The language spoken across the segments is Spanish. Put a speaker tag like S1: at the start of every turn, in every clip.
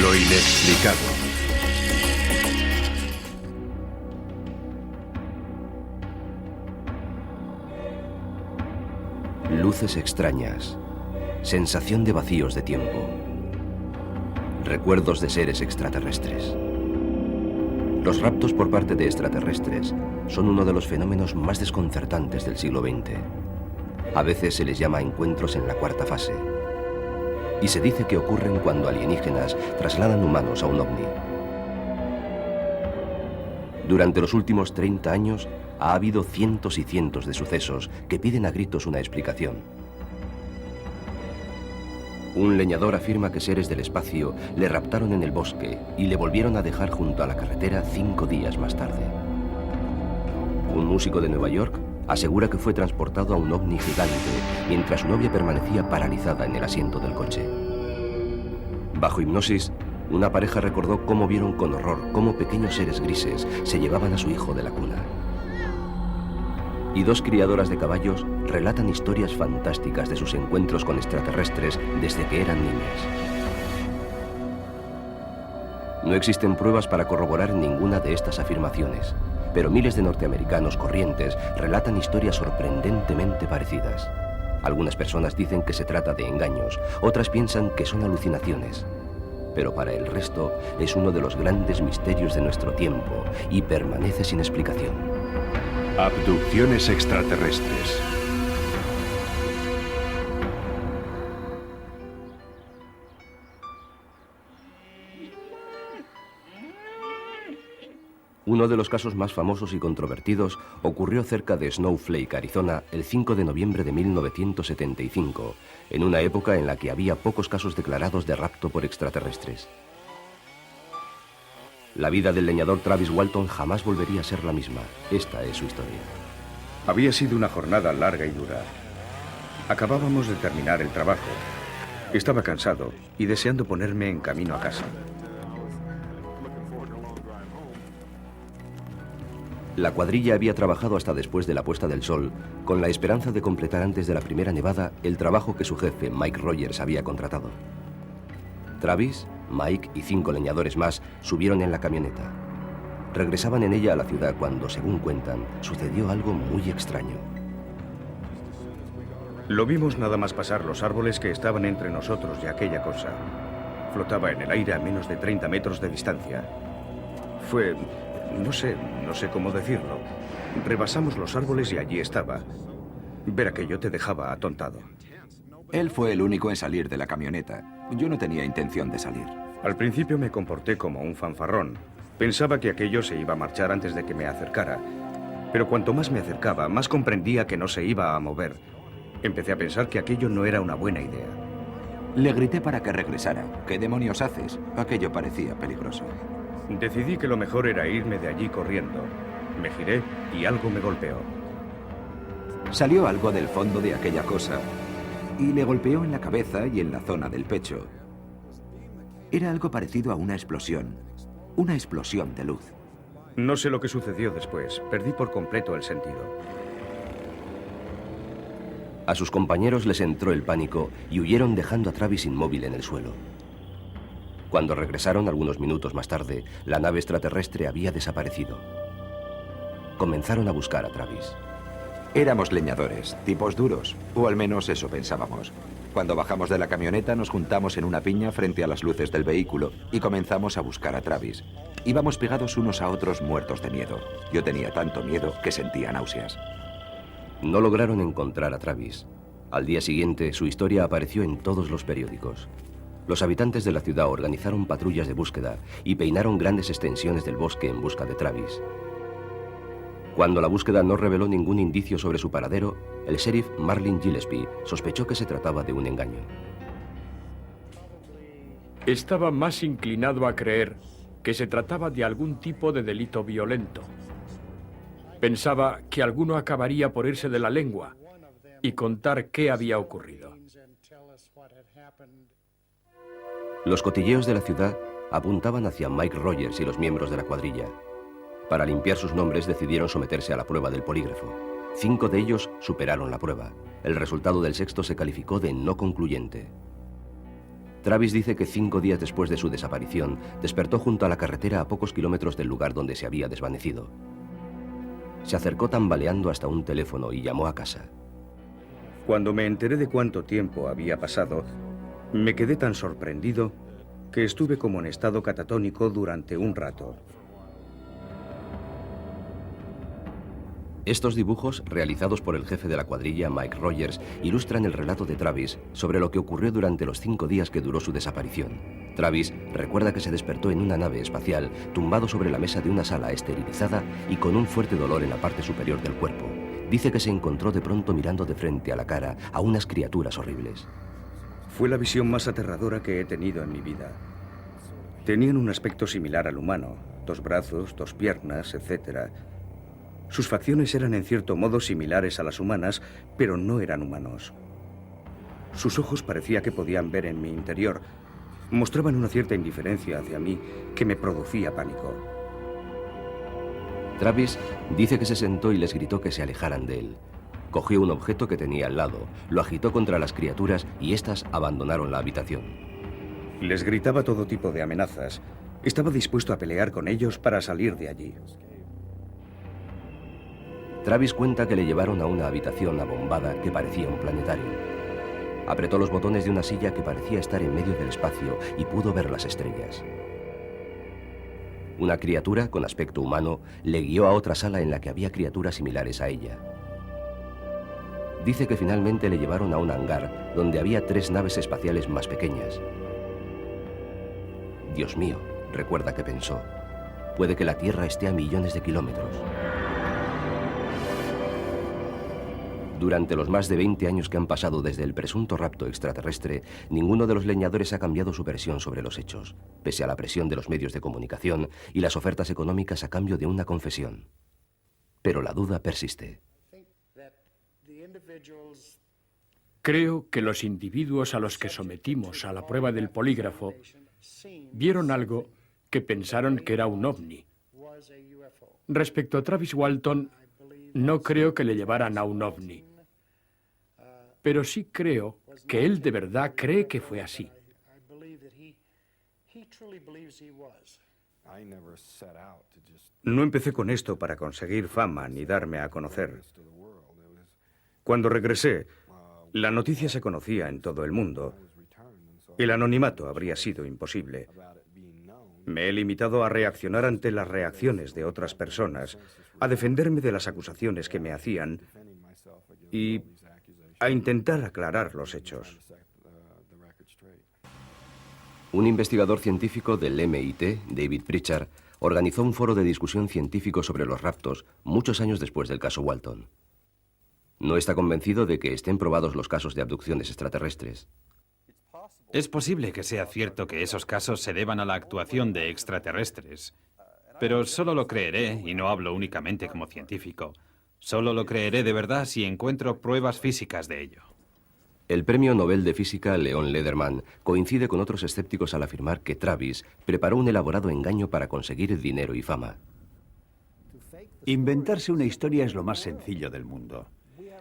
S1: Lo inexplicado.
S2: Luces extrañas. Sensación de vacíos de tiempo. Recuerdos de seres extraterrestres. Los raptos por parte de extraterrestres son uno de los fenómenos más desconcertantes del siglo XX. A veces se les llama encuentros en la cuarta fase. Y se dice que ocurren cuando alienígenas trasladan humanos a un ovni. Durante los últimos 30 años ha habido cientos y cientos de sucesos que piden a gritos una explicación. Un leñador afirma que seres del espacio le raptaron en el bosque y le volvieron a dejar junto a la carretera 5 días más tarde. Un músico de Nueva York asegura que fue transportado a un ovni gigante mientras su novia permanecía paralizada en el asiento del coche. Bajo hipnosis, una pareja recordó cómo vieron con horror cómo pequeños seres grises se llevaban a su hijo de la cuna. Y 2 criadoras de caballos relatan historias fantásticas de sus encuentros con extraterrestres desde que eran niñas. No existen pruebas para corroborar ninguna de estas afirmaciones, pero miles de norteamericanos corrientes relatan historias sorprendentemente parecidas. Algunas personas dicen que se trata de engaños, otras piensan que son alucinaciones. Pero para el resto es uno de los grandes misterios de nuestro tiempo y permanece sin explicación.
S1: Abducciones extraterrestres.
S2: Uno de los casos más famosos y controvertidos ocurrió cerca de Snowflake, Arizona, el 5 de noviembre de 1975, en una época en la que había pocos casos declarados de rapto por extraterrestres. La vida del leñador Travis Walton jamás volvería a ser la misma. Esta es su historia.
S3: Había sido una jornada larga y dura. Acabábamos de terminar el trabajo. Estaba cansado y deseando ponerme en camino a casa.
S2: La cuadrilla había trabajado hasta después de la puesta del sol, con la esperanza de completar antes de la primera nevada el trabajo que su jefe, Mike Rogers, había contratado. Travis, Mike y 5 leñadores más subieron en la camioneta. Regresaban en ella a la ciudad cuando, según cuentan, sucedió algo muy extraño.
S3: Lo vimos nada más pasar los árboles que estaban entre nosotros y aquella cosa. Flotaba en el aire a menos de 30 metros de distancia. Fue... No sé cómo decirlo. Rebasamos los árboles y allí estaba. Ver aquello te dejaba atontado.
S4: Él fue el único en salir de la camioneta. Yo no tenía intención de salir.
S3: Al principio me comporté como un fanfarrón. Pensaba que aquello se iba a marchar antes de que me acercara. Pero cuanto más me acercaba, más comprendía que no se iba a mover. Empecé a pensar que aquello no era una buena idea.
S4: Le grité para que regresara. ¿Qué demonios haces? Aquello parecía peligroso.
S3: Decidí que lo mejor era irme de allí corriendo. Me giré y algo me golpeó.
S4: Salió algo del fondo de aquella cosa y le golpeó en la cabeza y en la zona del pecho. Era algo parecido a una explosión de luz.
S3: No sé lo que sucedió después. Perdí por completo el sentido.
S2: A sus compañeros les entró el pánico y huyeron dejando a Travis inmóvil en el suelo. Cuando regresaron algunos minutos más tarde, la nave extraterrestre había desaparecido. Comenzaron a buscar a Travis.
S4: Éramos leñadores, tipos duros, o al menos eso pensábamos. Cuando bajamos de la camioneta nos juntamos en una piña frente a las luces del vehículo y comenzamos a buscar a Travis. Íbamos pegados unos a otros muertos de miedo. Yo tenía tanto miedo que sentía náuseas.
S2: No lograron encontrar a Travis. Al día siguiente, su historia apareció en todos los periódicos. Los habitantes de la ciudad organizaron patrullas de búsqueda y peinaron grandes extensiones del bosque en busca de Travis. Cuando la búsqueda no reveló ningún indicio sobre su paradero, el sheriff Marlin Gillespie sospechó que se trataba de un engaño.
S5: Estaba más inclinado a creer que se trataba de algún tipo de delito violento. Pensaba que alguno acabaría por irse de la lengua y contar qué había ocurrido.
S2: Los cotilleos de la ciudad apuntaban hacia Mike Rogers y los miembros de la cuadrilla. Para limpiar sus nombres decidieron someterse a la prueba del polígrafo. 5 de ellos superaron la prueba. El resultado del sexto se calificó de no concluyente. Travis dice que 5 días después de su desaparición, despertó junto a la carretera a pocos kilómetros del lugar donde se había desvanecido. Se acercó tambaleando hasta un teléfono y llamó a casa.
S3: Cuando me enteré de cuánto tiempo había pasado, me quedé tan sorprendido que estuve como en estado catatónico durante un rato.
S2: Estos dibujos, realizados por el jefe de la cuadrilla, Mike Rogers, ilustran el relato de Travis sobre lo que ocurrió durante los 5 días que duró su desaparición. Travis recuerda que se despertó en una nave espacial, tumbado sobre la mesa de una sala esterilizada y con un fuerte dolor en la parte superior del cuerpo. Dice que se encontró de pronto mirando de frente a la cara a unas criaturas horribles.
S3: Fue la visión más aterradora que he tenido en mi vida. Tenían un aspecto similar al humano, 2 brazos, 2 piernas, etc. Sus facciones eran en cierto modo similares a las humanas, pero no eran humanos. Sus ojos parecía que podían ver en mi interior. Mostraban una cierta indiferencia hacia mí que me producía pánico.
S2: Travis dice que se sentó y les gritó que se alejaran de él. Cogió un objeto que tenía al lado, lo agitó contra las criaturas y éstas abandonaron la habitación.
S3: Les gritaba todo tipo de amenazas. Estaba dispuesto a pelear con ellos para salir de allí.
S2: Travis cuenta que le llevaron a una habitación abombada que parecía un planetario. Apretó los botones de una silla que parecía estar en medio del espacio y pudo ver las estrellas. Una criatura con aspecto humano le guió a otra sala en la que había criaturas similares a ella. Dice que finalmente le llevaron a un hangar donde había 3 naves espaciales más pequeñas. Dios mío, recuerda que pensó, puede que la Tierra esté a millones de kilómetros. Durante los más de 20 años que han pasado desde el presunto rapto extraterrestre, ninguno de los leñadores ha cambiado su versión sobre los hechos, pese a la presión de los medios de comunicación y las ofertas económicas a cambio de una confesión. Pero la duda persiste.
S5: Creo que los individuos a los que sometimos a la prueba del polígrafo vieron algo que pensaron que era un ovni. Respecto a Travis Walton, no creo que le llevaran a un ovni. Pero sí creo que él de verdad cree que fue así.
S3: No empecé con esto para conseguir fama ni darme a conocer. Cuando regresé, la noticia se conocía en todo el mundo. El anonimato habría sido imposible. Me he limitado a reaccionar ante las reacciones de otras personas, a defenderme de las acusaciones que me hacían y a intentar aclarar los hechos.
S2: Un investigador científico del MIT, David Pritchard, organizó un foro de discusión científico sobre los raptos muchos años después del caso Walton. No está convencido de que estén probados los casos de abducciones extraterrestres.
S6: Es posible que sea cierto que esos casos se deban a la actuación de extraterrestres, pero solo lo creeré, y no hablo únicamente como científico, solo lo creeré de verdad si encuentro pruebas físicas de ello.
S2: El premio Nobel de Física Leon Lederman coincide con otros escépticos al afirmar que Travis preparó un elaborado engaño para conseguir dinero y fama.
S7: Inventarse una historia es lo más sencillo del mundo.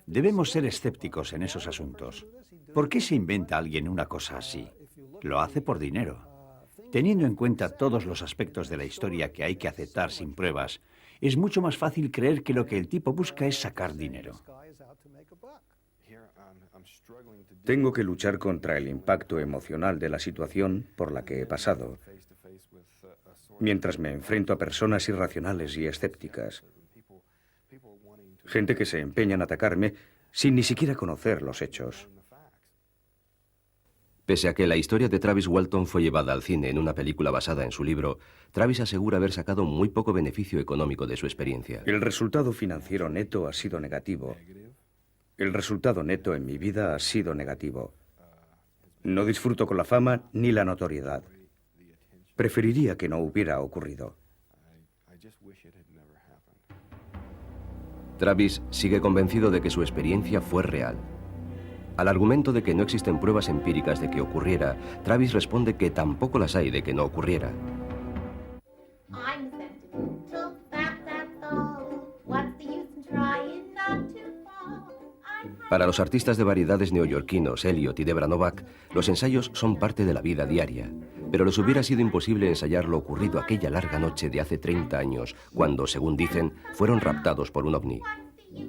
S7: Debemos ser escépticos en esos asuntos. ¿Por qué se inventa alguien una cosa así? Lo hace por dinero. Teniendo en cuenta todos los aspectos de la historia que hay que aceptar sin pruebas, es mucho más fácil creer que lo que el tipo busca es sacar dinero.
S3: Tengo que luchar contra el impacto emocional de la situación por la que he pasado, mientras me enfrento a personas irracionales y escépticas. Gente que se empeña en atacarme sin ni siquiera conocer los hechos.
S2: Pese a que la historia de Travis Walton fue llevada al cine en una película basada en su libro, Travis asegura haber sacado muy poco beneficio económico de su experiencia.
S3: El resultado financiero neto ha sido negativo. El resultado neto en mi vida ha sido negativo. No disfruto con la fama ni la notoriedad. Preferiría que no hubiera ocurrido.
S2: Travis sigue convencido de que su experiencia fue real. Al argumento de que no existen pruebas empíricas de que ocurriera, Travis responde que tampoco las hay de que no ocurriera. Para los artistas de variedades neoyorquinos Elliot y Debra Novak, los ensayos son parte de la vida diaria, pero les hubiera sido imposible ensayar lo ocurrido aquella larga noche de hace 30 años, cuando, según dicen, fueron raptados por un ovni.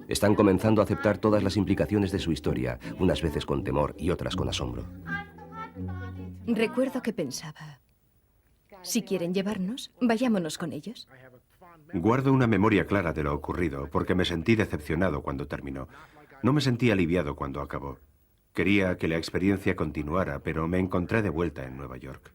S2: Están comenzando a aceptar todas las implicaciones de su historia, unas veces con temor y otras con asombro.
S8: Recuerdo que pensaba, si quieren llevarnos, vayámonos con ellos.
S1: Guardo una memoria clara de lo ocurrido, porque me sentí decepcionado cuando terminó. No me sentí aliviado cuando acabó. Quería que la experiencia continuara, pero me encontré de vuelta en Nueva York.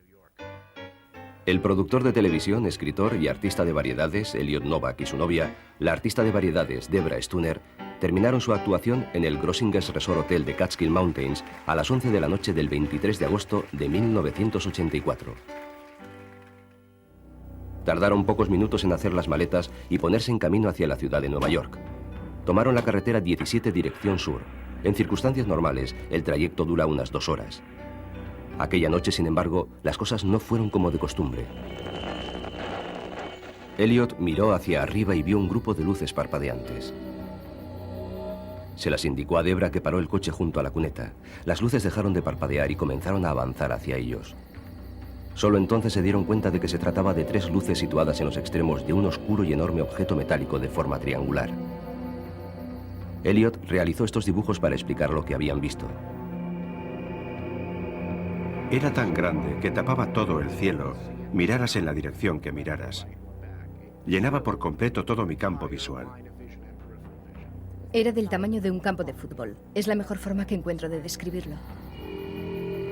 S2: El productor de televisión, escritor y artista de variedades, Elliot Novak, y su novia, la artista de variedades, Debra Stuner, terminaron su actuación en el Grossinger's Resort Hotel de Catskill Mountains a las 11 de la noche del 23 de agosto de 1984. Tardaron pocos minutos en hacer las maletas y ponerse en camino hacia la ciudad de Nueva York. Tomaron la carretera 17 dirección sur. En circunstancias normales, el trayecto dura unas 2 horas. Aquella noche, sin embargo, las cosas no fueron como de costumbre. Elliot miró hacia arriba y vio un grupo de luces parpadeantes. Se las indicó a Debra, que paró el coche junto a la cuneta. Las luces dejaron de parpadear y comenzaron a avanzar hacia ellos. Solo entonces se dieron cuenta de que se trataba de 3 luces situadas en los extremos de un oscuro y enorme objeto metálico de forma triangular. Elliot realizó estos dibujos para explicar lo que habían visto.
S1: Era tan grande que tapaba todo el cielo, miraras en la dirección que miraras. Llenaba por completo todo mi campo visual.
S8: Era del tamaño de un campo de fútbol. Es la mejor forma que encuentro de describirlo.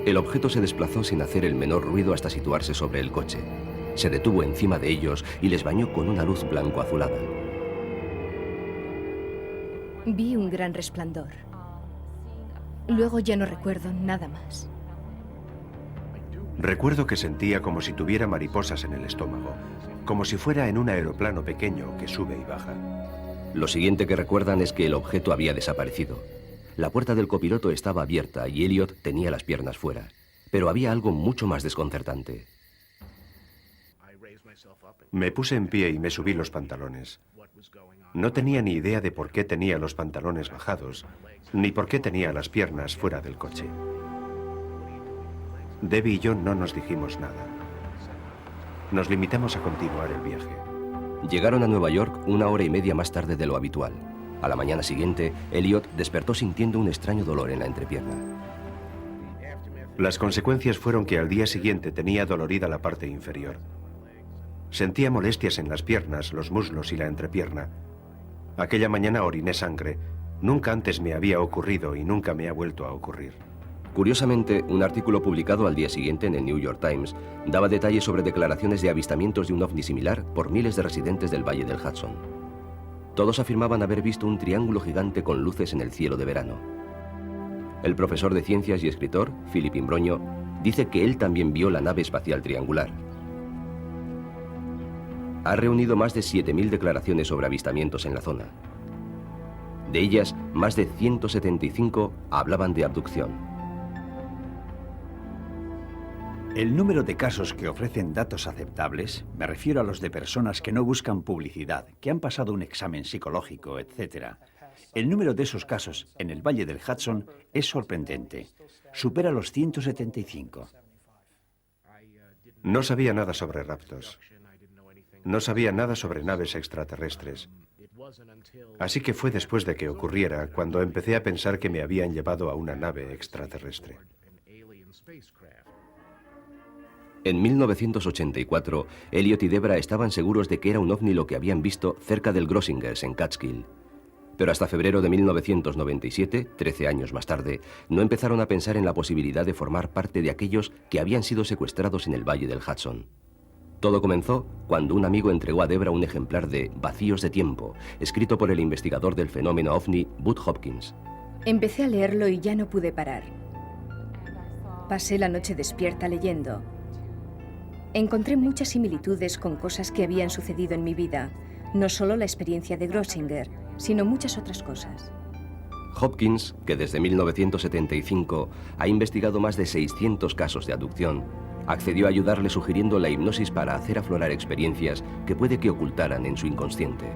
S2: El objeto se desplazó sin hacer el menor ruido hasta situarse sobre el coche. Se detuvo encima de ellos y les bañó con una luz blanco-azulada.
S8: Vi un gran resplandor. Luego ya no recuerdo nada más.
S1: Recuerdo que sentía como si tuviera mariposas en el estómago, como si fuera en un aeroplano pequeño que sube y baja.
S2: Lo siguiente que recuerdan es que el objeto había desaparecido. La puerta del copiloto estaba abierta y Elliot tenía las piernas fuera. Pero había algo mucho más desconcertante.
S1: Me puse en pie y me subí los pantalones. No tenía ni idea de por qué tenía los pantalones bajados, ni por qué tenía las piernas fuera del coche. Debbie y yo no nos dijimos nada. Nos limitamos a continuar el viaje.
S2: Llegaron a Nueva York 1 hora y media más tarde de lo habitual. A la mañana siguiente, Elliot despertó sintiendo un extraño dolor en la entrepierna.
S1: Las consecuencias fueron que al día siguiente tenía dolorida la parte inferior. Sentía molestias en las piernas, los muslos y la entrepierna. Aquella mañana oriné sangre. Nunca antes me había ocurrido y nunca me ha vuelto a ocurrir.
S2: Curiosamente, un artículo publicado al día siguiente en el New York Times daba detalles sobre declaraciones de avistamientos de un ovni similar por miles de residentes del Valle del Hudson. Todos afirmaban haber visto un triángulo gigante con luces en el cielo de verano. El profesor de ciencias y escritor, Philip Imbroño, dice que él también vio la nave espacial triangular. Ha reunido más de 7.000 declaraciones sobre avistamientos en la zona. De ellas, más de 175 hablaban de abducción.
S7: El número de casos que ofrecen datos aceptables, me refiero a los de personas que no buscan publicidad, que han pasado un examen psicológico, etc. El número de esos casos en el Valle del Hudson es sorprendente. Supera los 175.
S1: No sabía nada sobre raptos. No sabía nada sobre naves extraterrestres. Así que fue después de que ocurriera cuando empecé a pensar que me habían llevado a una nave extraterrestre.
S2: En 1984, Elliot y Debra estaban seguros de que era un ovni lo que habían visto cerca del Grossinger's en Catskill. Pero hasta febrero de 1997, 13 años más tarde, no empezaron a pensar en la posibilidad de formar parte de aquellos que habían sido secuestrados en el Valle del Hudson. Todo comenzó cuando un amigo entregó a Debra un ejemplar de Vacíos de tiempo, escrito por el investigador del fenómeno ovni, Bud Hopkins.
S8: Empecé a leerlo y ya no pude parar. Pasé la noche despierta leyendo. Encontré muchas similitudes con cosas que habían sucedido en mi vida, no solo la experiencia de Grossinger, sino muchas otras cosas.
S2: Hopkins, que desde 1975 ha investigado más de 600 casos de abducción, accedió a ayudarle sugiriendo la hipnosis para hacer aflorar experiencias que puede que ocultaran en su inconsciente.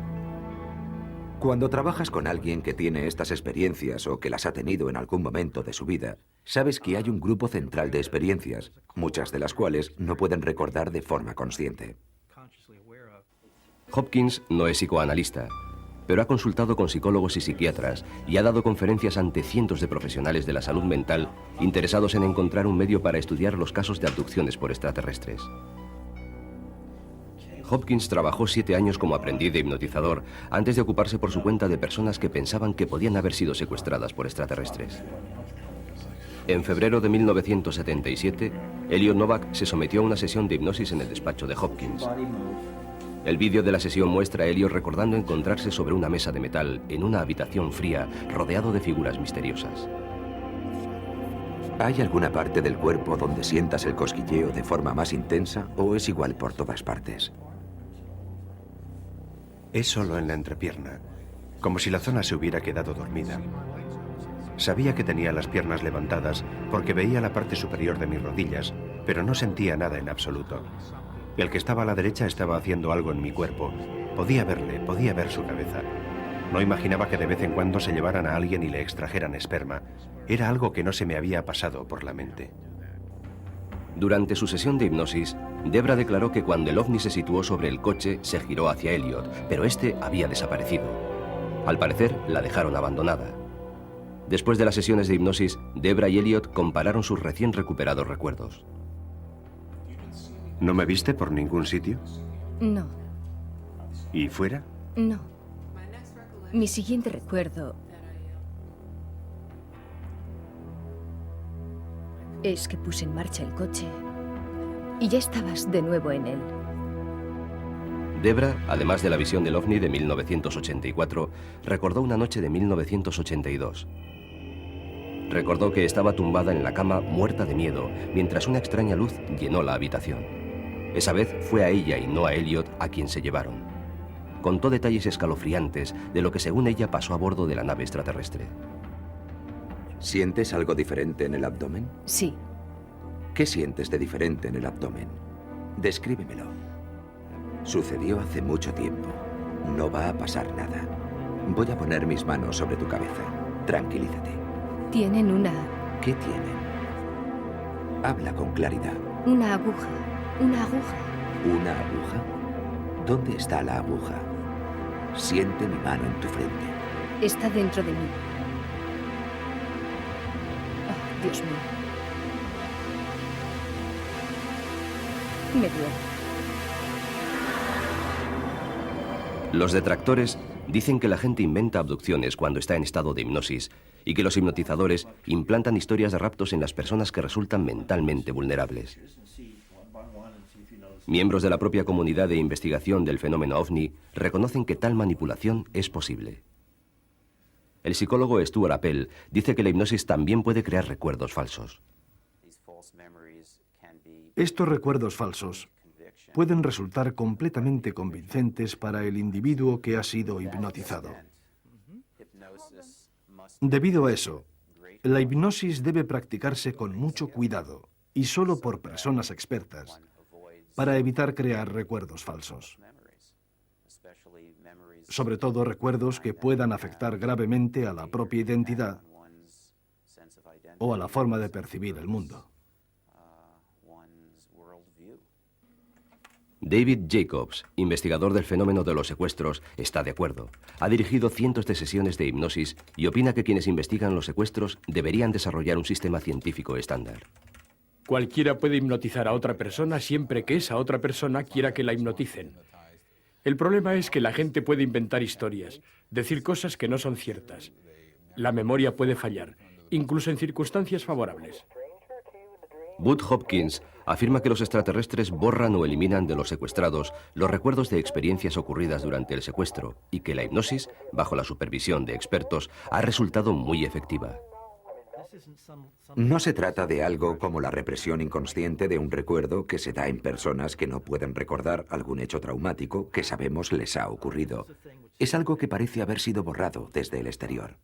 S4: Cuando trabajas con alguien que tiene estas experiencias o que las ha tenido en algún momento de su vida, sabes que hay un grupo central de experiencias, muchas de las cuales no pueden recordar de forma consciente.
S2: Hopkins no es psicoanalista, pero ha consultado con psicólogos y psiquiatras y ha dado conferencias ante cientos de profesionales de la salud mental interesados en encontrar un medio para estudiar los casos de abducciones por extraterrestres. Hopkins trabajó 7 años como aprendiz de hipnotizador antes de ocuparse por su cuenta de personas que pensaban que podían haber sido secuestradas por extraterrestres. En febrero de 1977, Elliot Novak se sometió a una sesión de hipnosis en el despacho de Hopkins. El vídeo de la sesión muestra a Elliot recordando encontrarse sobre una mesa de metal en una habitación fría, rodeado de figuras misteriosas.
S4: ¿Hay alguna parte del cuerpo donde sientas el cosquilleo de forma más intensa o es igual por todas partes?
S1: Es solo en la entrepierna, como si la zona se hubiera quedado dormida. Sabía que tenía las piernas levantadas porque veía la parte superior de mis rodillas, pero no sentía nada en absoluto. El que estaba a la derecha estaba haciendo algo en mi cuerpo. Podía verle, podía ver su cabeza. No imaginaba que de vez en cuando se llevaran a alguien y le extrajeran esperma. Era algo que no se me había pasado por la mente.
S2: Durante su sesión de hipnosis, Debra declaró que cuando el ovni se situó sobre el coche, se giró hacia Elliot, pero este había desaparecido. Al parecer, la dejaron abandonada. Después de las sesiones de hipnosis, Debra y Elliot compararon sus recién recuperados recuerdos.
S1: ¿No me viste por ningún sitio?
S8: No,
S1: ¿Y fuera?
S8: no. Mi siguiente recuerdo es que puse en marcha el coche y ya estabas de nuevo en él.
S2: Debra, además de la visión del ovni de 1984, recordó una noche de 1982. Recordó que estaba tumbada en la cama muerta de miedo, mientras una extraña luz llenó la habitación. Esa vez fue a ella y no a Elliot a quien se llevaron. Contó detalles escalofriantes de lo que según ella pasó a bordo de la nave extraterrestre.
S4: ¿Sientes algo diferente en el abdomen?
S8: Sí,
S4: ¿Qué sientes de diferente en el abdomen? Descríbemelo. Sucedió hace mucho tiempo. No va a pasar nada. Voy a poner mis manos sobre tu cabeza. Tranquilízate.
S8: tienen una
S4: ¿Qué tienen? Habla con claridad.
S8: aguja. Una aguja.
S4: ¿Una aguja? ¿Dónde está la aguja? Siente mi mano en tu frente.
S8: Está dentro de mí. Oh, Dios mío. Me duele.
S2: Los detractores dicen que la gente inventa abducciones cuando está en estado de hipnosis y que los hipnotizadores implantan historias de raptos en las personas que resultan mentalmente vulnerables. Miembros de la propia comunidad de investigación del fenómeno OVNI reconocen que tal manipulación es posible. El psicólogo Stuart Appel dice que la hipnosis también puede crear recuerdos falsos.
S9: Estos recuerdos falsos pueden resultar completamente convincentes para el individuo que ha sido hipnotizado. Debido a eso, la hipnosis debe practicarse con mucho cuidado y solo por personas expertas para evitar crear recuerdos falsos. Sobre todo recuerdos que puedan afectar gravemente a la propia identidad o a la forma de percibir el mundo.
S2: David Jacobs, investigador del fenómeno de los secuestros, está de acuerdo. Ha dirigido cientos de sesiones de hipnosis y opina que quienes investigan los secuestros deberían desarrollar un sistema científico estándar.
S5: Cualquiera puede hipnotizar a otra persona siempre que esa otra persona quiera que la hipnoticen. El problema es que la gente puede inventar historias, decir cosas que no son ciertas. La memoria puede fallar, incluso en circunstancias favorables.
S2: Bud Hopkins afirma que los extraterrestres borran o eliminan de los secuestrados los recuerdos de experiencias ocurridas durante el secuestro y que la hipnosis, bajo la supervisión de expertos, ha resultado muy efectiva.
S4: No se trata de algo como la represión inconsciente de un recuerdo que se da en personas que no pueden recordar algún hecho traumático que sabemos les ha ocurrido. Es algo que parece haber sido borrado desde el exterior.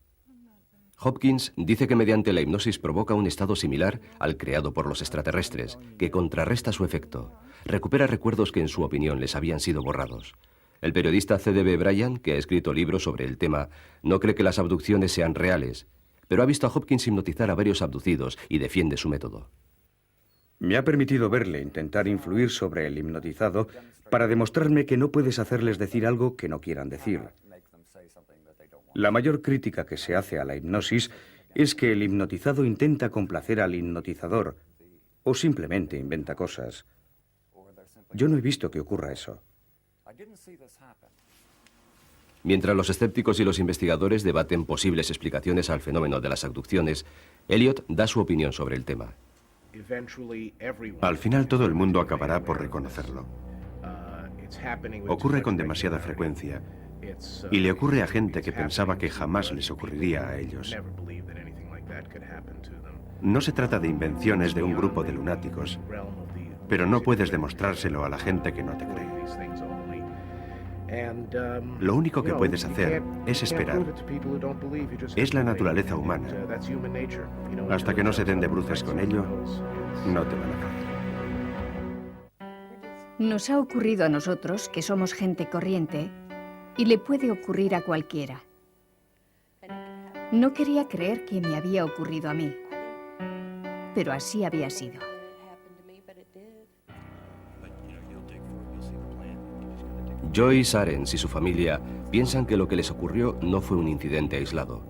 S2: Hopkins dice que mediante la hipnosis provoca un estado similar al creado por los extraterrestres, que contrarresta su efecto. Recupera recuerdos que en su opinión les habían sido borrados. El periodista C.D.B. Bryan, que ha escrito libros sobre el tema, no cree que las abducciones sean reales, pero ha visto a Hopkins hipnotizar a varios abducidos y defiende su método.
S3: Me ha permitido verle intentar influir sobre el hipnotizado para demostrarme que no puedes hacerles decir algo que no quieran decir. La mayor crítica que se hace a la hipnosis es que el hipnotizado intenta complacer al hipnotizador o simplemente inventa cosas. Yo no he visto que ocurra eso.
S2: Mientras los escépticos y los investigadores debaten posibles explicaciones al fenómeno de las abducciones, Elliot da su opinión sobre el tema.
S1: Al final todo el mundo acabará por reconocerlo. Ocurre con demasiada frecuencia y le ocurre a gente que pensaba que jamás les ocurriría a ellos. No se trata de invenciones de un grupo de lunáticos, pero no puedes demostrárselo a la gente que no te cree. Lo único que puedes hacer es esperar. Es la naturaleza humana. Hasta que no se den de bruces con ello, no te van a creer.
S8: Nos ha ocurrido a nosotros, que somos gente corriente, y le puede ocurrir a cualquiera. No quería creer que me había ocurrido a mí, pero así había sido.
S2: Joyce Arens y su familia piensan que lo que les ocurrió no fue un incidente aislado.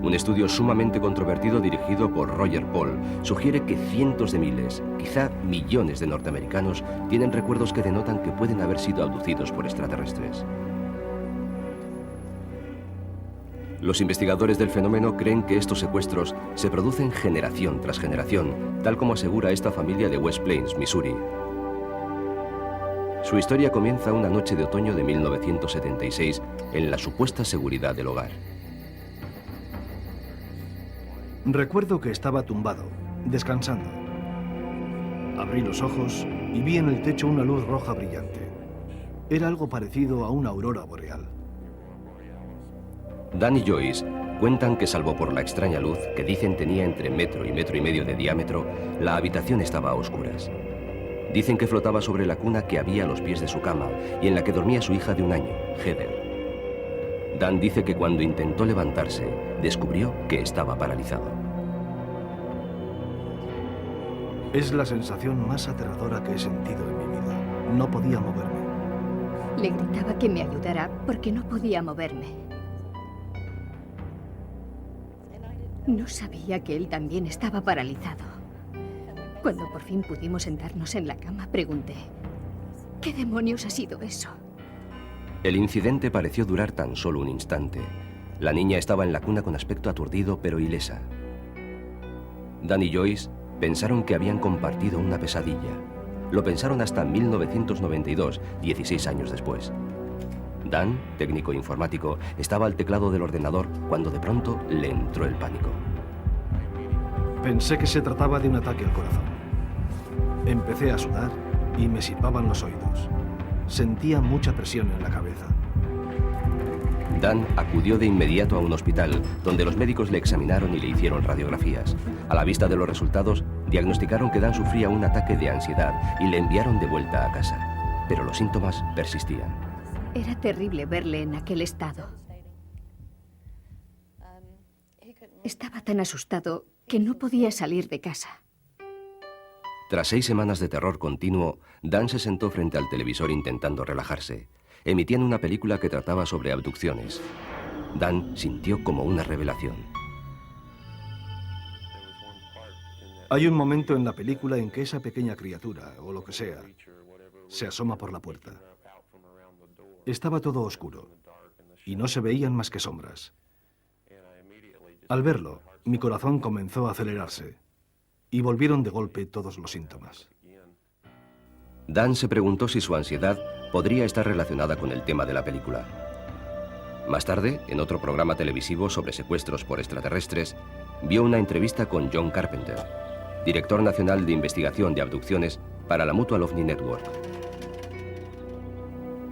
S2: Un estudio sumamente controvertido dirigido por Roger Paul sugiere que cientos de miles, quizá millones de norteamericanos tienen recuerdos que denotan que pueden haber sido abducidos por extraterrestres. Los investigadores del fenómeno creen que estos secuestros se producen generación tras generación, tal como asegura esta familia de West Plains, Missouri. Su historia comienza una noche de otoño de 1976 en la supuesta seguridad del hogar.
S9: Recuerdo que estaba tumbado, descansando. Abrí los ojos y vi en el techo una luz roja brillante. Era algo parecido a una aurora boreal.
S2: Dan y Joyce cuentan que, salvo por la extraña luz que dicen tenía entre metro y metro y medio de diámetro, la habitación estaba a oscuras. Dicen que flotaba sobre la cuna que había a los pies de su cama y en la que dormía su hija de 1 año, Heather. Dan dice que cuando intentó levantarse, descubrió que estaba paralizado.
S9: Es la sensación más aterradora que he sentido en mi vida. No podía moverme.
S8: Le gritaba que me ayudara porque no podía moverme. No sabía que él también estaba paralizado. Cuando por fin pudimos sentarnos en la cama, pregunté, ¿qué demonios ha sido eso?
S2: El incidente pareció durar tan solo un instante. La niña estaba en la cuna con aspecto aturdido pero ilesa. Dan y Joyce pensaron que habían compartido una pesadilla. Lo pensaron hasta 1992, 16 años después. Dan, técnico informático, estaba al teclado del ordenador cuando de pronto le entró el pánico.
S9: Pensé que se trataba de un ataque al corazón. Empecé a sudar y me silbaban los oídos. Sentía mucha presión en la cabeza.
S2: Dan acudió de inmediato a un hospital, donde los médicos le examinaron y le hicieron radiografías. A la vista de los resultados, diagnosticaron que Dan sufría un ataque de ansiedad y le enviaron de vuelta a casa. Pero los síntomas persistían.
S8: Era terrible verle en aquel estado. Estaba tan asustado que no podía salir de casa.
S2: Tras 6 semanas de terror continuo, Dan se sentó frente al televisor intentando relajarse. Emitían una película que trataba sobre abducciones. Dan sintió como una revelación.
S9: Hay un momento en la película en que esa pequeña criatura, o lo que sea, se asoma por la puerta. Estaba todo oscuro y no se veían más que sombras. Al verlo, mi corazón comenzó a acelerarse y volvieron de golpe todos los síntomas.
S2: Dan se preguntó si su ansiedad podría estar relacionada con el tema de la película. Más tarde, en otro programa televisivo sobre secuestros por extraterrestres, vio una entrevista con John Carpenter, director nacional de investigación de abducciones para la Mutual OVNI Network.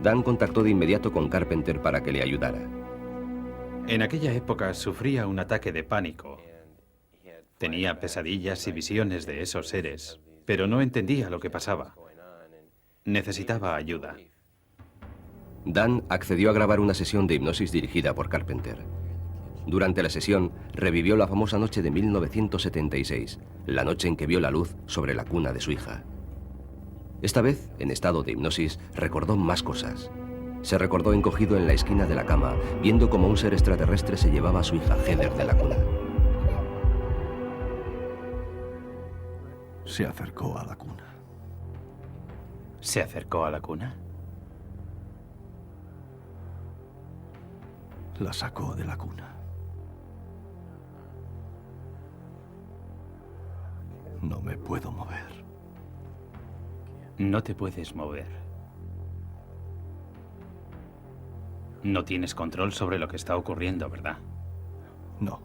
S2: Dan contactó de inmediato con Carpenter para que le ayudara.
S6: En aquella época sufría un ataque de pánico. Tenía pesadillas y visiones de esos seres, pero no entendía lo que pasaba. Necesitaba ayuda.
S2: Dan accedió a grabar una sesión de hipnosis dirigida por Carpenter. Durante la sesión, revivió la famosa noche de 1976, la noche en que vio la luz sobre la cuna de su hija. Esta vez, en estado de hipnosis, recordó más cosas. Se recordó encogido en la esquina de la cama, viendo cómo un ser extraterrestre se llevaba a su hija Heather de la cuna.
S9: Se acercó a la cuna.
S6: ¿Se acercó a la cuna?
S9: La sacó de la cuna. No me puedo mover.
S6: No te puedes mover. No tienes control sobre lo que está ocurriendo, ¿verdad?
S9: No.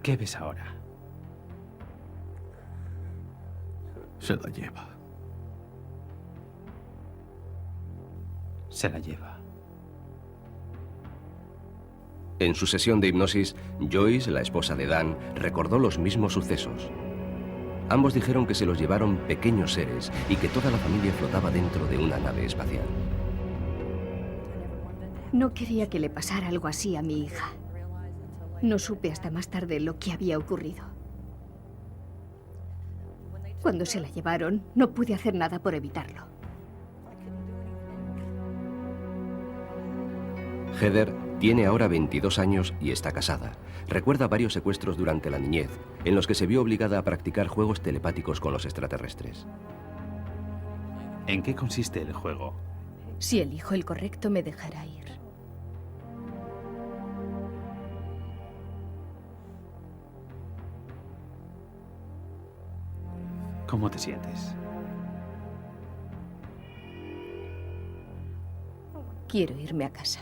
S6: ¿Qué ves ahora?
S9: Se la lleva.
S6: Se la lleva.
S2: En su sesión de hipnosis, Joyce, la esposa de Dan, recordó los mismos sucesos. Ambos dijeron que se los llevaron pequeños seres y que toda la familia flotaba dentro de una nave espacial.
S8: No quería que le pasara algo así a mi hija. No supe hasta más tarde lo que había ocurrido. Cuando se la llevaron, no pude hacer nada por evitarlo.
S2: Heather tiene ahora 22 años y está casada. Recuerda varios secuestros durante la niñez, en los que se vio obligada a practicar juegos telepáticos con los extraterrestres.
S6: ¿En qué consiste el juego?
S8: Si elijo el correcto, me dejará ir.
S6: ¿Cómo te sientes?
S8: Quiero irme a casa.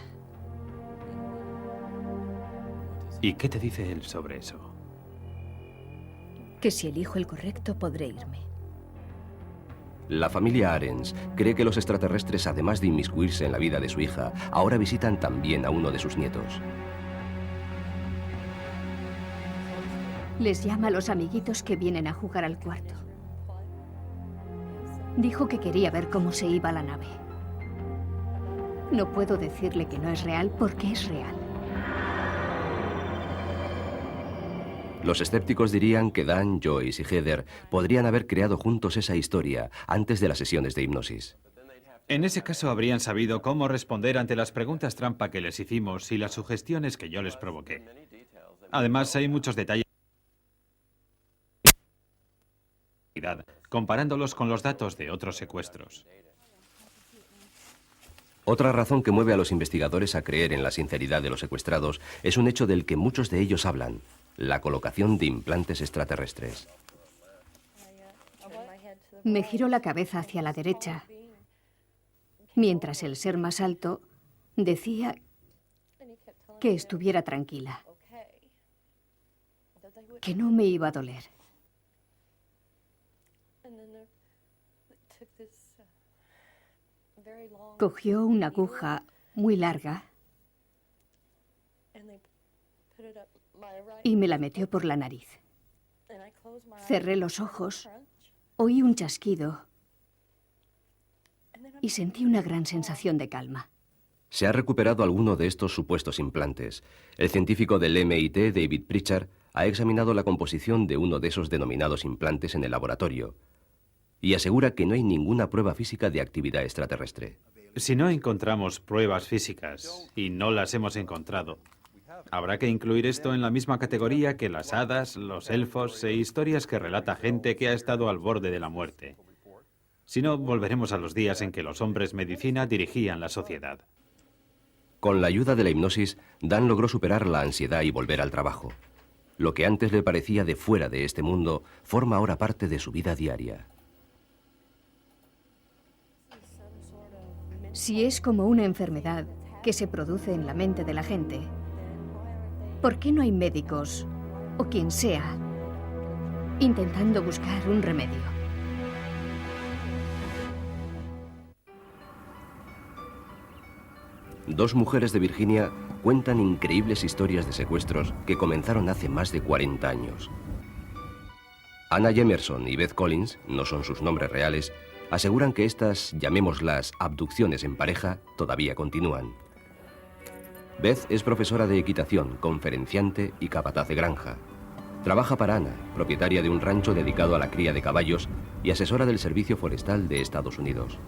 S6: ¿Y qué te dice él sobre eso?
S8: Que si elijo el correcto, podré irme.
S2: La familia Arens cree que los extraterrestres, además de inmiscuirse en la vida de su hija, ahora visitan también a uno de sus nietos.
S8: Les llama a los amiguitos que vienen a jugar al cuarto. Dijo que quería ver cómo se iba la nave. No puedo decirle que no es real porque es real.
S2: Los escépticos dirían que Dan, Joyce y Heather podrían haber creado juntos esa historia antes de las sesiones de hipnosis.
S6: En ese caso habrían sabido cómo responder ante las preguntas trampa que les hicimos y las sugestiones que yo les provoqué. Además, hay muchos detalles comparándolos con los datos de otros secuestros.
S2: Otra razón que mueve a los investigadores a creer en la sinceridad de los secuestrados es un hecho del que muchos de ellos hablan: la colocación de implantes extraterrestres.
S8: Me giró la cabeza hacia la derecha, mientras el ser más alto decía que estuviera tranquila, que no me iba a doler. Cogió una aguja muy larga y me la metió por la nariz. Cerré los ojos, oí un chasquido y sentí una gran sensación de calma.
S2: Se ha recuperado alguno de estos supuestos implantes. El científico del MIT, David Pritchard, ha examinado la composición de uno de esos denominados implantes en el laboratorio y asegura que no hay ninguna prueba física de actividad extraterrestre.
S6: Si no encontramos pruebas físicas, y no las hemos encontrado, habrá que incluir esto en la misma categoría que las hadas, los elfos e historias que relata gente que ha estado al borde de la muerte. Si no, volveremos a los días en que los hombres medicina dirigían la sociedad.
S2: Con la ayuda de la hipnosis, Dan logró superar la ansiedad y volver al trabajo. Lo que antes le parecía de fuera de este mundo forma ahora parte de su vida diaria.
S8: Si es como una enfermedad que se produce en la mente de la gente, ¿por qué no hay médicos, o quien sea, intentando buscar un remedio?
S2: Dos mujeres de Virginia cuentan increíbles historias de secuestros que comenzaron hace más de 40 años. Anna Jamerson y Beth Collins, no son sus nombres reales, aseguran que estas, llamémoslas abducciones en pareja, todavía continúan. Beth es profesora de equitación, conferenciante y capataz de granja. Trabaja para Anna, propietaria de un rancho dedicado a la cría de caballos y asesora del Servicio Forestal de Estados Unidos.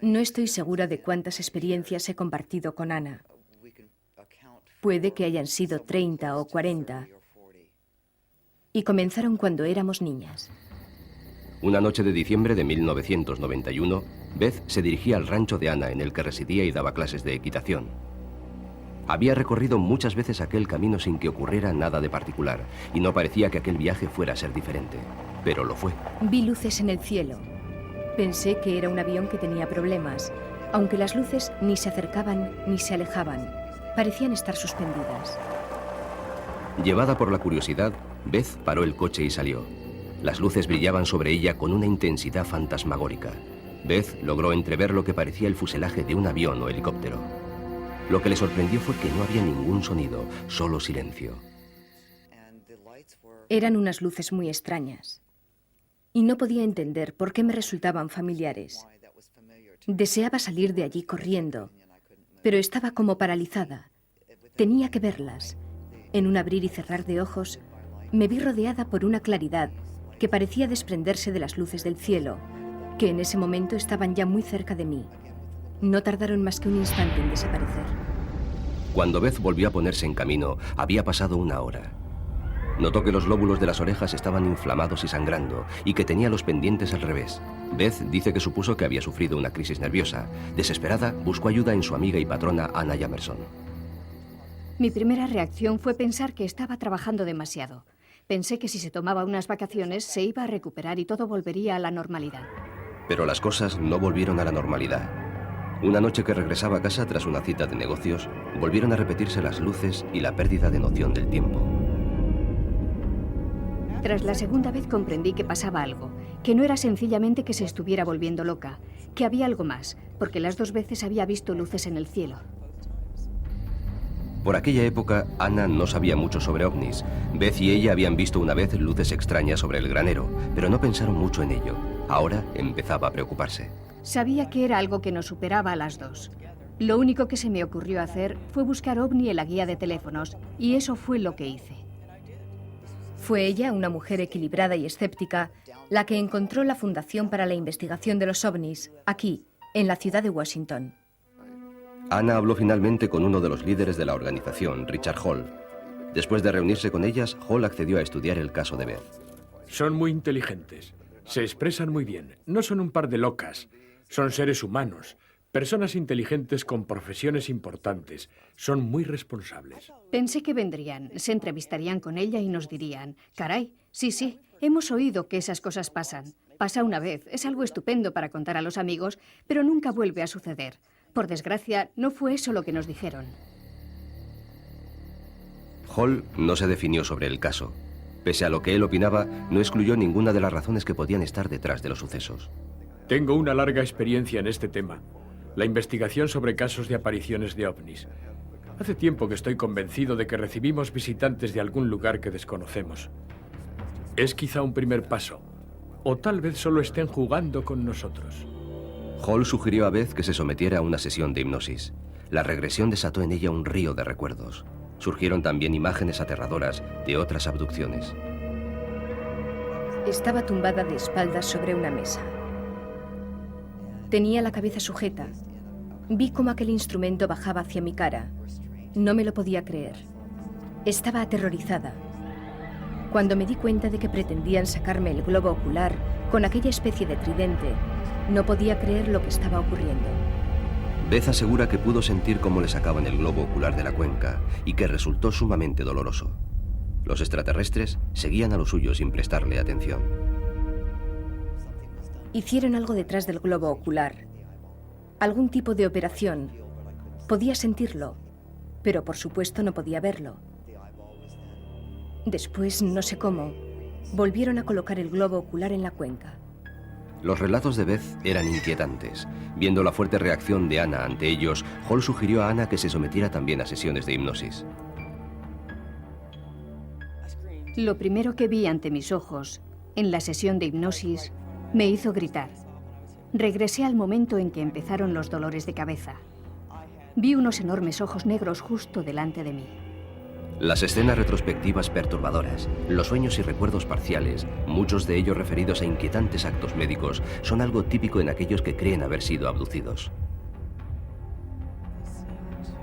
S8: No estoy segura de cuántas experiencias he compartido con Anna. Puede que hayan sido 30 o 40. Y comenzaron cuando éramos niñas.
S2: Una noche de diciembre de 1991, Beth se dirigía al rancho de Anna en el que residía y daba clases de equitación. Había recorrido muchas veces aquel camino sin que ocurriera nada de particular, y no parecía que aquel viaje fuera a ser diferente, pero lo fue.
S8: Vi luces en el cielo. Pensé que era un avión que tenía problemas, aunque las luces ni se acercaban ni se alejaban. Parecían estar suspendidas.
S2: Llevada por la curiosidad, Beth paró el coche y salió. Las luces brillaban sobre ella con una intensidad fantasmagórica. Beth logró entrever lo que parecía el fuselaje de un avión o helicóptero. Lo que le sorprendió fue que no había ningún sonido, solo silencio.
S8: Eran unas luces muy extrañas. Y no podía entender por qué me resultaban familiares. Deseaba salir de allí corriendo, pero estaba como paralizada. Tenía que verlas. En un abrir y cerrar de ojos, me vi rodeada por una claridad que parecía desprenderse de las luces del cielo, que en ese momento estaban ya muy cerca de mí. No tardaron más que un instante en desaparecer.
S2: Cuando Beth volvió a ponerse en camino, había pasado una hora. Notó que los lóbulos de las orejas estaban inflamados y sangrando, y que tenía los pendientes al revés. Beth dice que supuso que había sufrido una crisis nerviosa. Desesperada, buscó ayuda en su amiga y patrona Anna Jamerson.
S10: Mi primera reacción fue pensar que estaba trabajando demasiado. Pensé que si se tomaba unas vacaciones se iba a recuperar y todo volvería a la normalidad.
S2: Pero las cosas no volvieron a la normalidad. Una noche que regresaba a casa tras una cita de negocios, volvieron a repetirse las luces y la pérdida de noción del tiempo.
S10: Tras la segunda vez comprendí que pasaba algo, que no era sencillamente que se estuviera volviendo loca, que había algo más, porque las dos veces había visto luces en el cielo.
S2: Por aquella época, Anna no sabía mucho sobre ovnis. Beth y ella habían visto una vez luces extrañas sobre el granero, pero no pensaron mucho en ello. Ahora empezaba a preocuparse.
S10: Sabía que era algo que nos superaba a las dos. Lo único que se me ocurrió hacer fue buscar ovni en la guía de teléfonos, y eso fue lo que hice.
S8: Fue ella, una mujer equilibrada y escéptica, la que encontró la Fundación para la Investigación de los OVNIs, aquí, en la ciudad de Washington.
S2: Anna habló finalmente con uno de los líderes de la organización, Richard Hall. Después de reunirse con ellas, Hall accedió a estudiar el caso de Beth.
S5: Son muy inteligentes, se expresan muy bien, no son un par de locas, son seres humanos, personas inteligentes con profesiones importantes, son muy responsables.
S10: Pensé que vendrían, se entrevistarían con ella y nos dirían, caray, sí, hemos oído que esas cosas pasan. Pasa una vez, es algo estupendo para contar a los amigos, pero nunca vuelve a suceder. Por desgracia, no fue eso lo que nos dijeron.
S2: Hall no se definió sobre el caso. Pese a lo que él opinaba, no excluyó ninguna de las razones que podían estar detrás de los sucesos.
S5: Tengo una larga experiencia en este tema, la investigación sobre casos de apariciones de ovnis. Hace tiempo que estoy convencido de que recibimos visitantes de algún lugar que desconocemos. Es quizá un primer paso, o tal vez solo estén jugando con nosotros.
S2: Hall sugirió a Beth que se sometiera a una sesión de hipnosis. La regresión desató en ella un río de recuerdos. Surgieron también imágenes aterradoras de otras abducciones.
S8: Estaba tumbada de espaldas sobre una mesa. Tenía la cabeza sujeta. Vi cómo aquel instrumento bajaba hacia mi cara. No me lo podía creer. Estaba aterrorizada. Cuando me di cuenta de que pretendían sacarme el globo ocular con aquella especie de tridente, no podía creer lo que estaba ocurriendo.
S2: Beth asegura que pudo sentir cómo le sacaban el globo ocular de la cuenca y que resultó sumamente doloroso. Los extraterrestres seguían a lo suyo sin prestarle atención.
S8: Hicieron algo detrás del globo ocular. Algún tipo de operación. Podía sentirlo, pero por supuesto no podía verlo. Después, no sé cómo, volvieron a colocar el globo ocular en la cuenca.
S2: Los relatos de Beth eran inquietantes. Viendo la fuerte reacción de Anna ante ellos, Hall sugirió a Anna que se sometiera también a sesiones de hipnosis.
S10: Lo primero que vi ante mis ojos, en la sesión de hipnosis, me hizo gritar. Regresé al momento en que empezaron los dolores de cabeza. Vi unos enormes ojos negros justo delante de mí.
S2: Las escenas retrospectivas perturbadoras, los sueños y recuerdos parciales, muchos de ellos referidos a inquietantes actos médicos, son algo típico en aquellos que creen haber sido abducidos.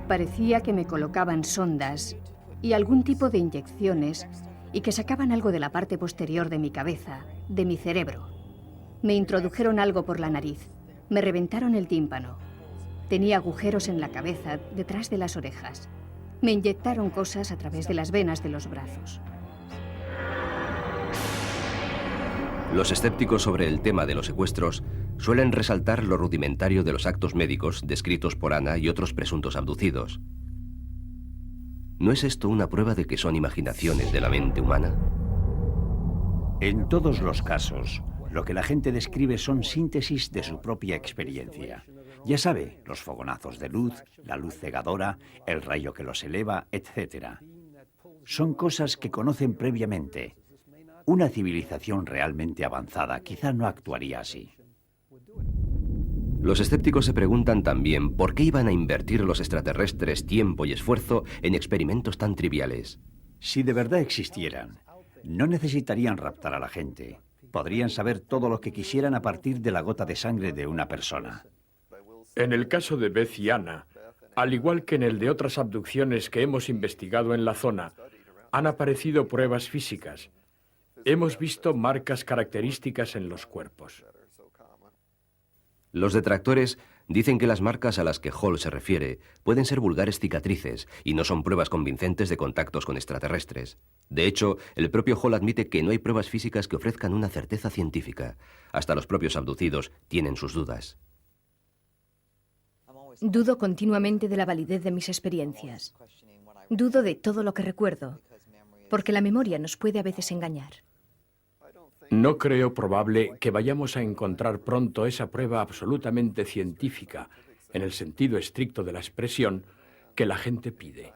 S10: Parecía que me colocaban sondas y algún tipo de inyecciones y que sacaban algo de la parte posterior de mi cabeza, de mi cerebro. Me introdujeron algo por la nariz, me reventaron el tímpano. Tenía agujeros en la cabeza, detrás de las orejas. Me inyectaron cosas a través de las venas de los brazos.
S2: Los escépticos sobre el tema de los secuestros suelen resaltar lo rudimentario de los actos médicos descritos por Anna y otros presuntos abducidos. ¿No es esto una prueba de que son imaginaciones de la mente humana?
S7: En todos los casos, lo que la gente describe son síntesis de su propia experiencia. Ya sabe, los fogonazos de luz, la luz cegadora, el rayo que los eleva, etc. Son cosas que conocen previamente. Una civilización realmente avanzada quizá no actuaría así.
S2: Los escépticos se preguntan también por qué iban a invertir los extraterrestres tiempo y esfuerzo en experimentos tan triviales.
S7: Si de verdad existieran, no necesitarían raptar a la gente. Podrían saber todo lo que quisieran a partir de la gota de sangre de una persona.
S5: En el caso de Beth y Anna, al igual que en el de otras abducciones que hemos investigado en la zona, han aparecido pruebas físicas. Hemos visto marcas características en los cuerpos.
S2: Los detractores dicen que las marcas a las que Hall se refiere pueden ser vulgares cicatrices y no son pruebas convincentes de contactos con extraterrestres. De hecho, el propio Hall admite que no hay pruebas físicas que ofrezcan una certeza científica. Hasta los propios abducidos tienen sus dudas.
S8: Dudo continuamente de la validez de mis experiencias. Dudo de todo lo que recuerdo, porque la memoria nos puede a veces engañar.
S5: No creo probable que vayamos a encontrar pronto esa prueba absolutamente científica, en el sentido estricto de la expresión, que la gente pide.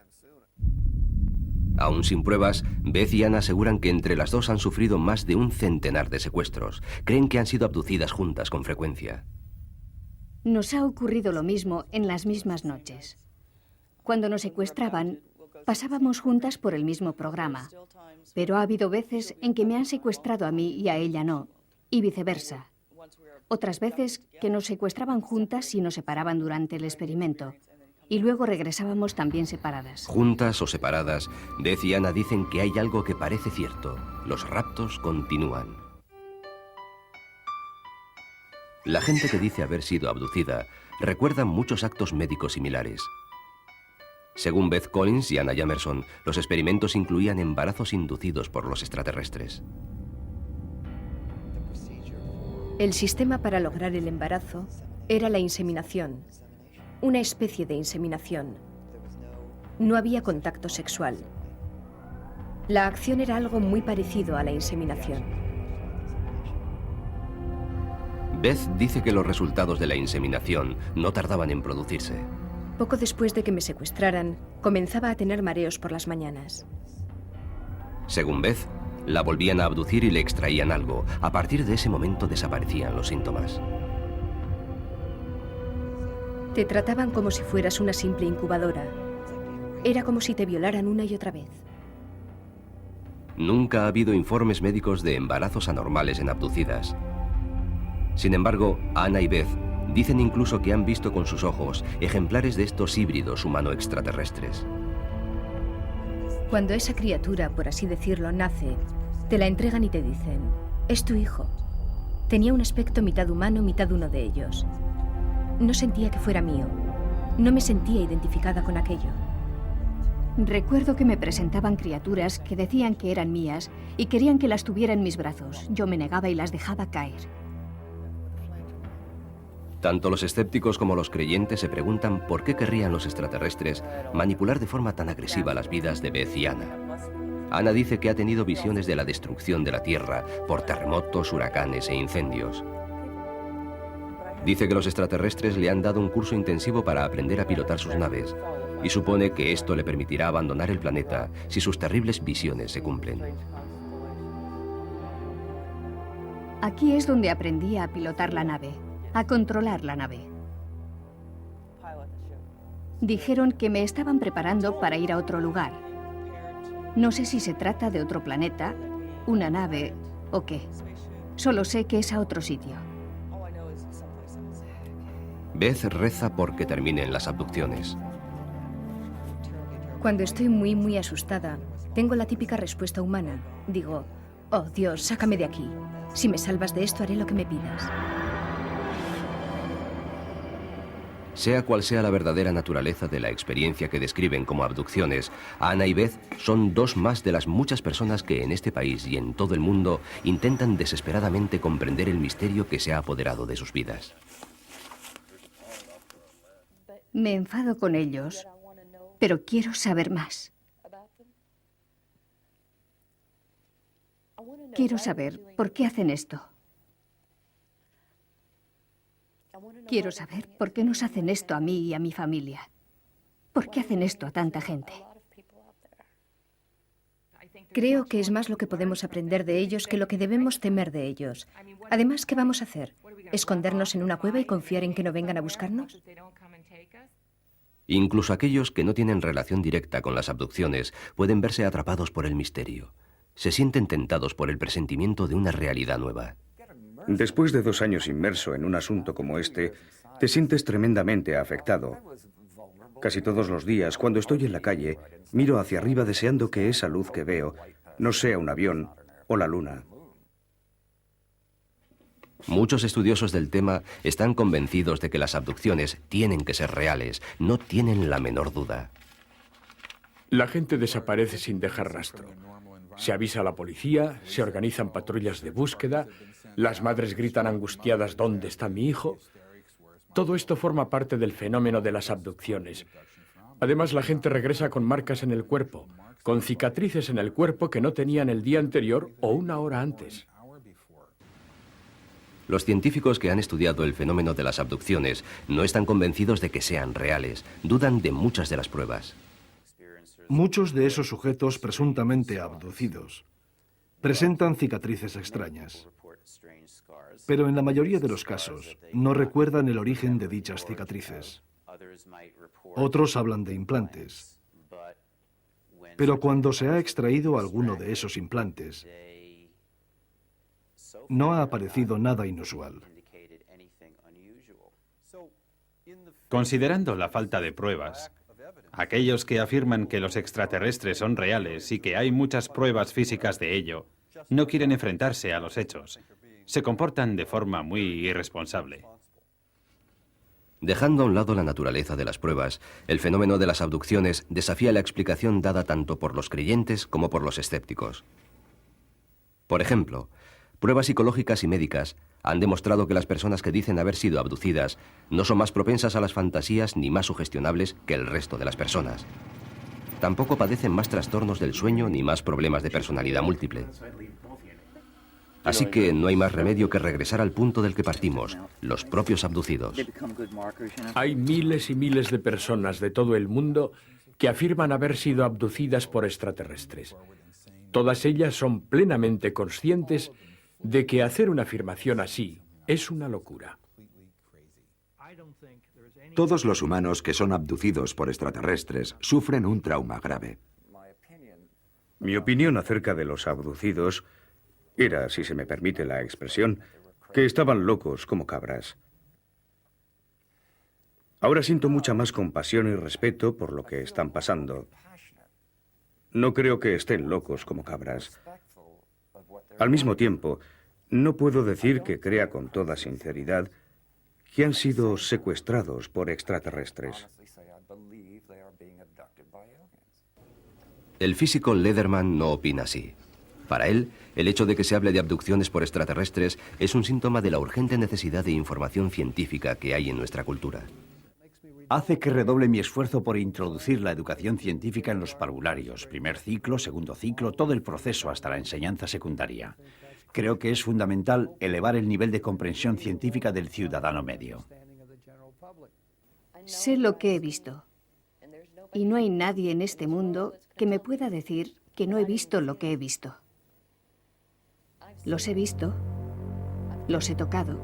S2: Aún sin pruebas, Beth y Anna aseguran que entre las dos han sufrido más de un centenar de secuestros. Creen que han sido abducidas juntas con frecuencia.
S10: Nos ha ocurrido lo mismo en las mismas noches. Cuando nos secuestraban, pasábamos juntas por el mismo programa, pero ha habido veces en que me han secuestrado a mí y a ella no, y viceversa. Otras veces que nos secuestraban juntas y nos separaban durante el experimento, y luego regresábamos también separadas.
S2: Juntas o separadas, Beth y Anna dicen que hay algo que parece cierto. Los raptos continúan. La gente que dice haber sido abducida recuerda muchos actos médicos similares. Según Beth Collins y Anna Jamerson, los experimentos incluían embarazos inducidos por los extraterrestres.
S8: El sistema para lograr el embarazo era la inseminación, una especie de inseminación. No había contacto sexual. La acción era algo muy parecido a la inseminación.
S2: Beth dice que los resultados de la inseminación no tardaban en producirse.
S8: Poco después de que me secuestraran, comenzaba a tener mareos por las mañanas.
S2: Según Beth, la volvían a abducir y le extraían algo. A partir de ese momento desaparecían los síntomas.
S8: Te trataban como si fueras una simple incubadora. Era como si te violaran una y otra vez.
S2: Nunca ha habido informes médicos de embarazos anormales en abducidas. Sin embargo, Anna y Beth dicen incluso que han visto con sus ojos ejemplares de estos híbridos humano-extraterrestres.
S8: Cuando esa criatura, por así decirlo, nace, te la entregan y te dicen, es tu hijo. Tenía un aspecto mitad humano, mitad uno de ellos. No sentía que fuera mío. No me sentía identificada con aquello.
S10: Recuerdo que me presentaban criaturas que decían que eran mías y querían que las tuviera en mis brazos. Yo me negaba y las dejaba caer.
S2: Tanto los escépticos como los creyentes se preguntan por qué querrían los extraterrestres manipular de forma tan agresiva las vidas de Beth y Anna. Anna dice que ha tenido visiones de la destrucción de la Tierra por terremotos, huracanes e incendios. Dice que los extraterrestres le han dado un curso intensivo para aprender a pilotar sus naves, y supone que esto le permitirá abandonar el planeta si sus terribles visiones se cumplen.
S10: Aquí es donde aprendí a pilotar la nave, a controlar la nave. Dijeron que me estaban preparando para ir a otro lugar. No sé si se trata de otro planeta, una nave o qué. Solo sé que es a otro sitio.
S2: Beth reza porque terminen las abducciones.
S8: Cuando estoy muy asustada, tengo la típica respuesta humana. Digo, oh Dios, sácame de aquí. Si me salvas de esto, haré lo que me pidas.
S2: Sea cual sea la verdadera naturaleza de la experiencia que describen como abducciones, Ana y Beth son dos más de las muchas personas que en este país y en todo el mundo intentan desesperadamente comprender el misterio que se ha apoderado de sus vidas.
S10: Me enfado con ellos, pero quiero saber más. Quiero saber por qué hacen esto. Quiero saber por qué nos hacen esto a mí y a mi familia. ¿Por qué hacen esto a tanta gente?
S8: Creo que es más lo que podemos aprender de ellos que lo que debemos temer de ellos. Además, ¿qué vamos a hacer? ¿Escondernos en una cueva y confiar en que no vengan a buscarnos?
S2: Incluso aquellos que no tienen relación directa con las abducciones pueden verse atrapados por el misterio. Se sienten tentados por el presentimiento de una realidad nueva.
S3: Después de 2 años inmerso en un asunto como este, te sientes tremendamente afectado. Casi todos los días, cuando estoy en la calle, miro hacia arriba deseando que esa luz que veo no sea un avión o la luna.
S2: Muchos estudiosos del tema están convencidos de que las abducciones tienen que ser reales, no tienen la menor duda.
S5: La gente desaparece sin dejar rastro. Se avisa a la policía, se organizan patrullas de búsqueda, las madres gritan angustiadas ¿dónde está mi hijo? Todo esto forma parte del fenómeno de las abducciones. Además, la gente regresa con marcas en el cuerpo, con cicatrices en el cuerpo que no tenían el día anterior o una hora antes.
S2: Los científicos que han estudiado el fenómeno de las abducciones no están convencidos de que sean reales, dudan de muchas de las pruebas.
S9: Muchos de esos sujetos presuntamente abducidos presentan cicatrices extrañas, pero en la mayoría de los casos no recuerdan el origen de dichas cicatrices. Otros hablan de implantes, pero cuando se ha extraído alguno de esos implantes, no ha aparecido nada inusual.
S6: Considerando la falta de pruebas, aquellos que afirman que los extraterrestres son reales y que hay muchas pruebas físicas de ello, no quieren enfrentarse a los hechos. Se comportan de forma muy irresponsable.
S2: Dejando a un lado la naturaleza de las pruebas, el fenómeno de las abducciones desafía la explicación dada tanto por los creyentes como por los escépticos. Por ejemplo, pruebas psicológicas y médicas han demostrado que las personas que dicen haber sido abducidas no son más propensas a las fantasías ni más sugestionables que el resto de las personas. Tampoco padecen más trastornos del sueño ni más problemas de personalidad múltiple. Así que no hay más remedio que regresar al punto del que partimos, los propios abducidos.
S5: Hay miles y miles de personas de todo el mundo que afirman haber sido abducidas por extraterrestres. Todas ellas son plenamente conscientes de que hacer una afirmación así es una locura.
S4: Todos los humanos que son abducidos por extraterrestres sufren un trauma grave.
S3: Mi opinión acerca de los abducidos era, si se me permite la expresión, que estaban locos como cabras. Ahora siento mucha más compasión y respeto por lo que están pasando. No creo que estén locos como cabras. Al mismo tiempo, no puedo decir que crea con toda sinceridad que han sido secuestrados por extraterrestres.
S2: El físico Lederman no opina así. Para él, el hecho de que se hable de abducciones por extraterrestres es un síntoma de la urgente necesidad de información científica que hay en nuestra cultura.
S7: Hace que redoble mi esfuerzo por introducir la educación científica en los parvularios, primer ciclo, segundo ciclo, todo el proceso hasta la enseñanza secundaria. Creo que es fundamental elevar el nivel de comprensión científica del ciudadano medio.
S10: Sé lo que he visto. Y no hay nadie en este mundo que me pueda decir que no he visto lo que he visto. Los he visto, los he tocado,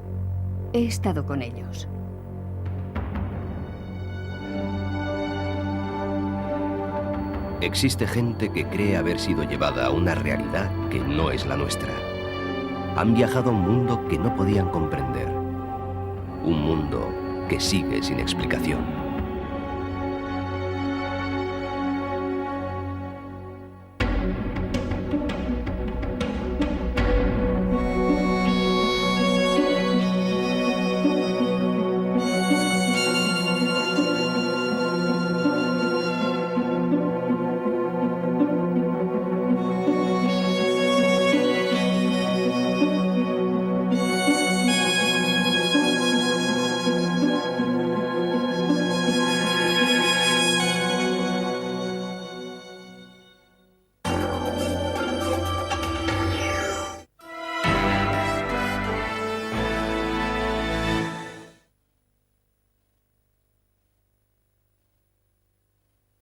S10: he estado con ellos.
S2: Existe gente que cree haber sido llevada a una realidad que no es la nuestra. Han viajado a un mundo que no podían comprender. Un mundo que sigue sin explicación.